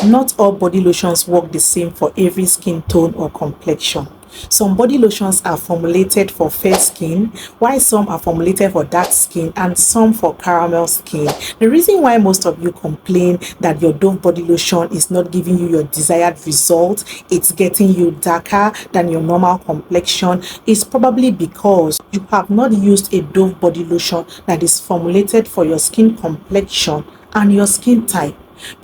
Not all body lotions work the same for every skin tone or complexion. Some body lotions are formulated for fair skin, while some are formulated for dark skin and some for caramel skin. The reason why most of you complain that your Dove body lotion is not giving you your desired result, it's getting you darker than your normal complexion, is probably because you have not used a Dove body lotion that is formulated for your skin complexion and your skin type.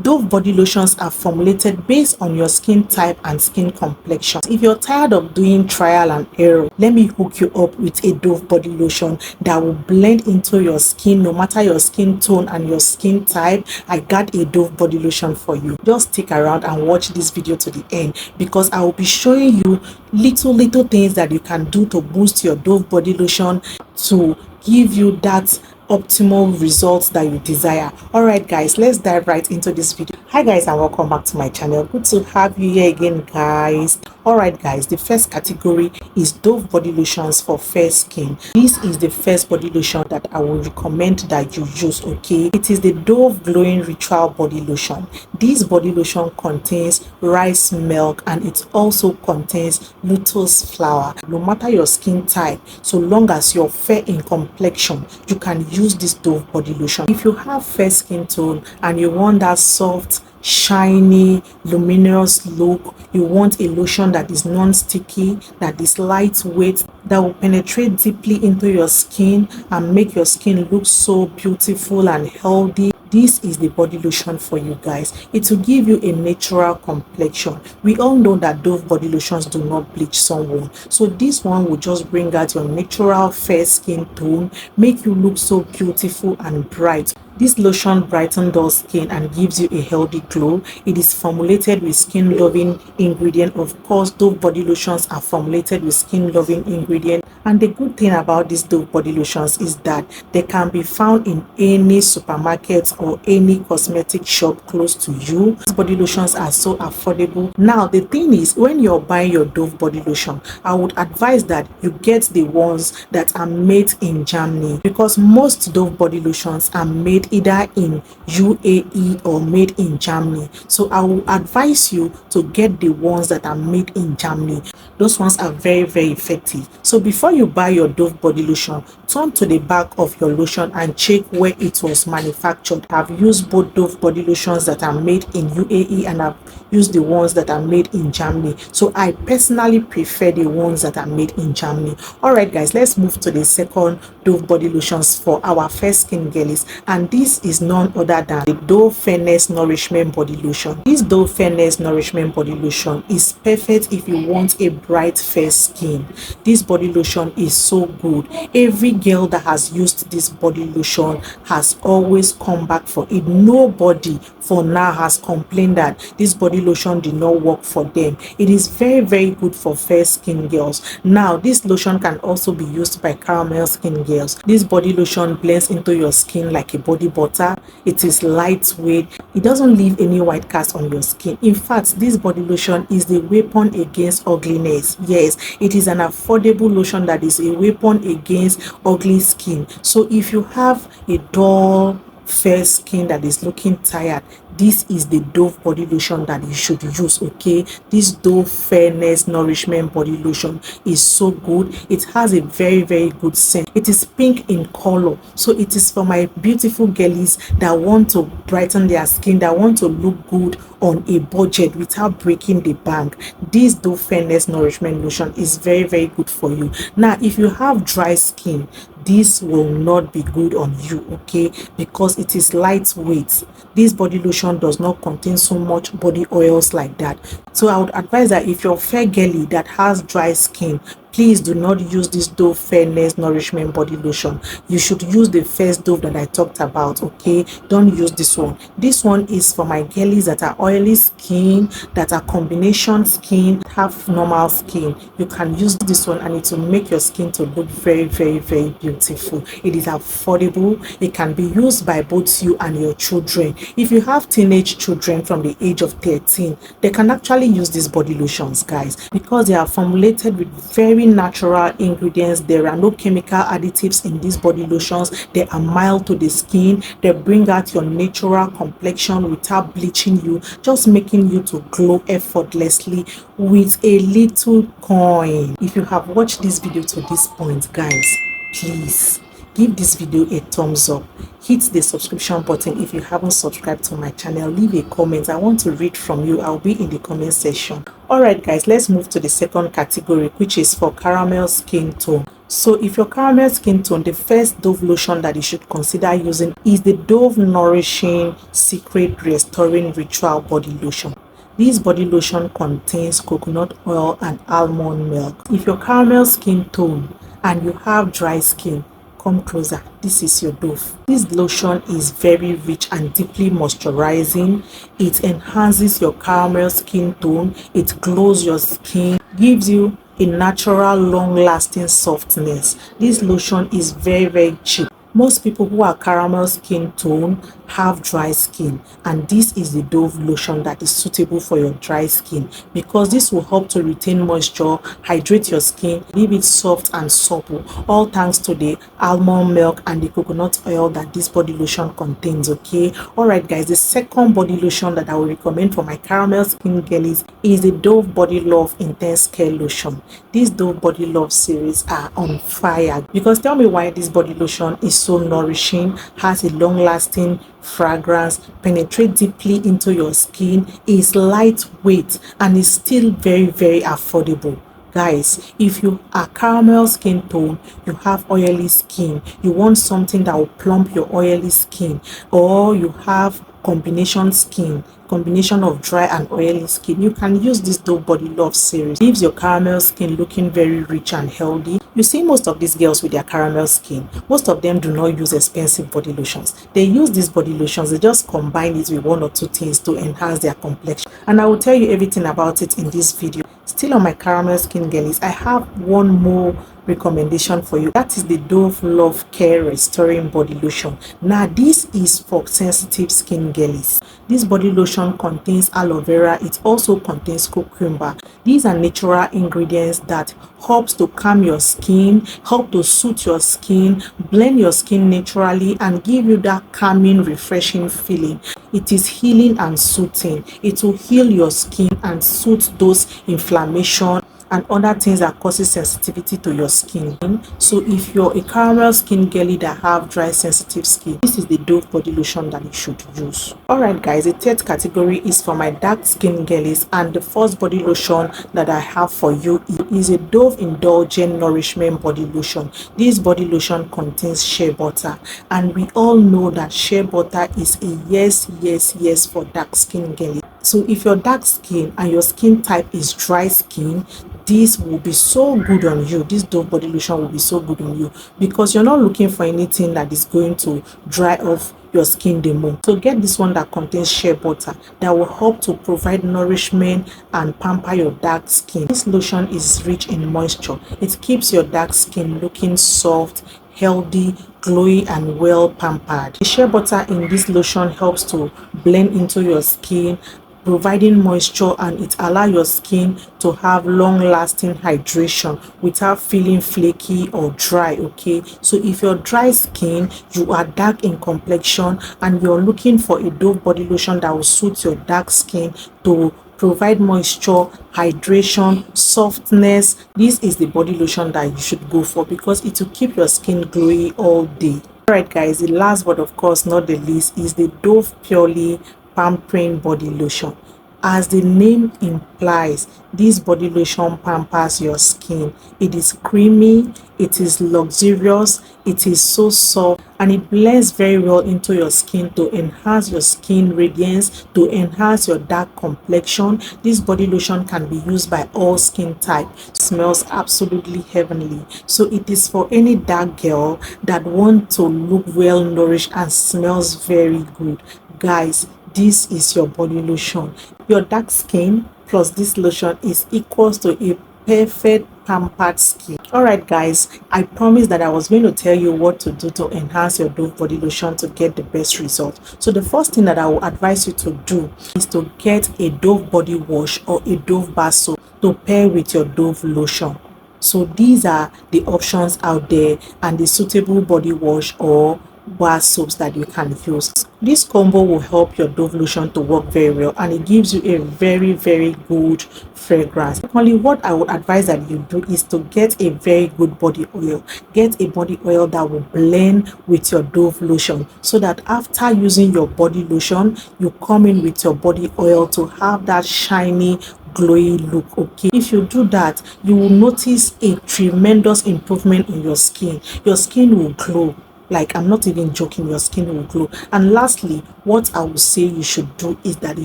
Dove body lotions are formulated based on your skin type and skin complexion. If you're tired of doing trial and error, let me hook you up with a Dove body lotion that will blend into your skin no matter your skin tone and your skin type. I got a Dove body lotion for you. Just stick around and watch this video to the end, because I will be showing you little things that you can do to boost your Dove body lotion to give you that optimal results that you desire. Alright guys, let's dive right into this video. Hi guys, and welcome back to my channel. Good to have you here again, guys. Alright guys, the first category is Dove body lotions for fair skin. This is the first body lotion that I will recommend that you use, okay? It is the Dove glowing ritual body lotion. This body lotion contains rice milk and it also contains lotus flower. No matter your skin type, so long as you're fair in complexion, you can use this Dove body lotion. If you have fair skin tone and you want that soft, shiny, luminous look, you want a lotion that is non-sticky, that is lightweight, that will penetrate deeply into your skin and make your skin look so beautiful and healthy, this is the body lotion for you guys. It will give you a natural complexion. We all know that Dove body lotions do not bleach someone, so this one will just bring out your natural fair skin tone, make you look so beautiful and bright. This lotion brightens your skin and gives you a healthy glow. It is formulated with skin loving ingredient. Of course, Dove body lotions are formulated with skin loving ingredient. And the good thing about these Dove body lotions is that they can be found in any supermarket or any cosmetic shop close to you. These body lotions are so affordable. Now, the thing is, when you're buying your Dove body lotion, I would advise that you get the ones that are made in Germany, because most Dove body lotions are made either in UAE or made in Germany. So I will advise you to get the ones that are made in Germany. Those ones are very effective. So before you buy your Dove body lotion, turn to the back of your lotion and check where it was manufactured. I've used both Dove body lotions that are made in UAE and I've used the ones that are made in Germany. So I personally prefer the ones that are made in Germany. Alright guys, let's move to the second Dove body lotions for our fair skin girlies, and this is none other than the Dove Fairness Nourishment body lotion. This Dove Fairness Nourishment body lotion is perfect if you want a bright fair skin. This body lotion is so good. Every girl that has used this body lotion has always come back for it. Nobody for now has complained that this body lotion did not work for them. It is very good for fair skin girls. Now, this lotion can also be used by caramel skin girls. This body lotion blends into your skin like a body butter. It is lightweight. It doesn't leave any white cast on your skin. In fact, this body lotion is the weapon against ugliness. Yes, it is an affordable lotion that is a weapon against ugly skin. So if you have a dull, fair skin that is looking tired, this is the Dove body lotion that you should use, okay? This Dove Fairness Nourishment body lotion is so good. It has a very good scent. It is pink in color, so it is for my beautiful girlies that want to brighten their skin, that want to look good on a budget without breaking the bank. This Dove Fairness Nourishment lotion is very good for you. Now, if you have dry skin, this will not be good on you, okay, because it is lightweight. This body lotion does not contain so much body oils like that. So I would advise that if you're fair girly that has dry skin, please do not use this Dove Fairness Nourishment body lotion. You should use the first Dove that I talked about, okay? Don't use this one. This one is for my girlies that are oily skin, that are combination skin, have normal skin. You can use this one and it will make your skin to look very beautiful. It is affordable. It can be used by both you and your children. If you have teenage children from the age of 13, they can actually use these body lotions, guys, because they are formulated with very very natural ingredients. There are no chemical additives in these body lotions. They are mild to the skin. They bring out your natural complexion without bleaching you, just making you to glow effortlessly with a little coin. If you have watched this video to this point, guys, please give this video a thumbs up, hit the subscription button if you haven't subscribed to my channel, leave a comment. I want to read from you. I'll be in the comment section. Alright guys, let's move to the second category, which is for caramel skin tone. So if your caramel skin tone, the first Dove lotion that you should consider using is the Dove Nourishing Secret Restoring Ritual Body Lotion. This body lotion contains coconut oil and almond milk. If your caramel skin tone and you have dry skin, come closer. This is your Dove. This lotion is very rich and deeply moisturizing. It enhances your caramel skin tone. It glows your skin, gives you a natural long-lasting softness. This lotion is very cheap. Most people who are caramel skin tone have dry skin, and this is the Dove lotion that is suitable for your dry skin, because this will help to retain moisture, hydrate your skin, leave it soft and supple, all thanks to the almond milk and the coconut oil that this body lotion contains. Okay, all right guys, the second body lotion that I will recommend for my caramel skin girlies is the Dove Body Love Intense Care Lotion. These Dove Body Love series are on fire, because tell me why this body lotion is so nourishing, has a long-lasting fragrance, penetrate deeply into your skin, is lightweight, and is still very affordable. Guys, if you are caramel skin tone, you have oily skin, you want something that will plump your oily skin, or you have combination skin, combination of dry and oily skin, you can use this Dove Body Love series. Leaves your caramel skin looking very rich and healthy. You see, most of these girls with their caramel skin, most of them do not use expensive body lotions. They use these body lotions, they just combine it with one or two things to enhance their complexion, and I will tell you everything about it in this video. Still on my caramel skin girlies, I have one more recommendation for you. That is the Dove Love Care Restoring Body Lotion. Now this is for sensitive skin girlies. This body lotion contains aloe vera. It also contains cucumber. These are natural ingredients that helps to calm your skin, help to soothe your skin, blend your skin naturally, and give you that calming, refreshing feeling. It is healing and soothing. It will heal your skin and soothe those inflammation and other things that causes sensitivity to your skin. So if you're a caramel skin girly that have dry sensitive skin, this is the Dove body lotion that you should use. Alright guys, the third category is for my dark skin girlies, and the first body lotion that I have for you is a Dove Indulgent Nourishment body lotion. This body lotion contains shea butter, and we all know that shea butter is a yes for dark skin girlies. So if you're dark skin and your skin type is dry skin, this will be so good on you. This Dove body lotion will be so good on you, because you're not looking for anything that is going to dry off your skin the more. So get this one that contains shea butter that will help to provide nourishment and pamper your dark skin. This lotion is rich in moisture. It keeps your dark skin looking soft, healthy, glowy, and well pampered. The shea butter in this lotion helps to blend into your skin, providing moisture, and it allows your skin to have long-lasting hydration without feeling flaky or dry. Okay, so if you're dry skin, you are dark in complexion, and you're looking for a Dove body lotion that will suit your dark skin to provide moisture, hydration, softness, this is the body lotion that you should go for, because it will keep your skin glowy all day. Alright guys, the last but of course not the least is the Dove Purely Pampering body lotion. As the name implies, this body lotion pampers your skin. It is creamy, it is luxurious, it is so soft, and it blends very well into your skin to enhance your skin radiance, to enhance your dark complexion. This body lotion can be used by all skin types. It smells absolutely heavenly. So it is for any dark girl that wants to look well nourished and smells very good. Guys, this is your body lotion. Your dark skin plus this lotion is equals to a perfect pampered skin. Alright guys, I promised that I was going to tell you what to do to enhance your Dove body lotion to get the best result. So the first thing that I will advise you to do is to get a Dove body wash or a Dove bar soap to pair with your Dove lotion. So these are the options out there and the suitable body wash or bar soaps that you can use. This combo will help your Dove lotion to work very well, and it gives you a very good fragrance. Only what I would advise that you do is to get a very good body oil. Get a body oil that will blend with your Dove lotion, so that after using your body lotion, you come in with your body oil to have that shiny glowy look. Okay, if you do that, you will notice a tremendous improvement in your skin. Your skin will glow. Like, I'm not even joking, your skin will glow. And lastly, what I would say you should do is that you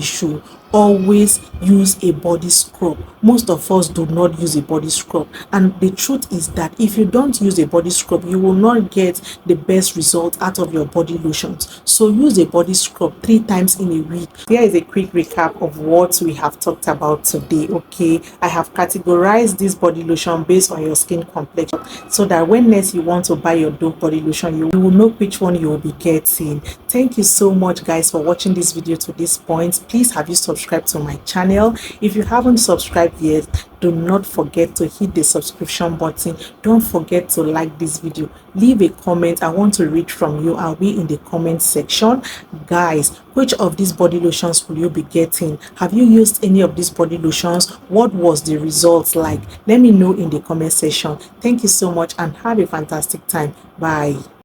should always use a body scrub. Most of us do not use a body scrub, and the truth is that if you don't use a body scrub, you will not get the best result out of your body lotions. So use a body scrub 3 times in a week. Here is a quick recap of what we have talked about today. Okay, I have categorized this body lotion based on your skin complexion, so that when next you want to buy your Dove body lotion, you will know which one you will be getting. Thank you so much guys for watching this video to this point. Please, have you subscribed to my channel? If you haven't subscribed yet, do not forget to hit the subscription button. Don't forget to like this video. Leave a comment. I want to read from you. I'll be in the comment section. Guys, which of these body lotions will you be getting? Have you used any of these body lotions? What was the results like? Let me know in the comment section. Thank you so much and have a fantastic time. Bye.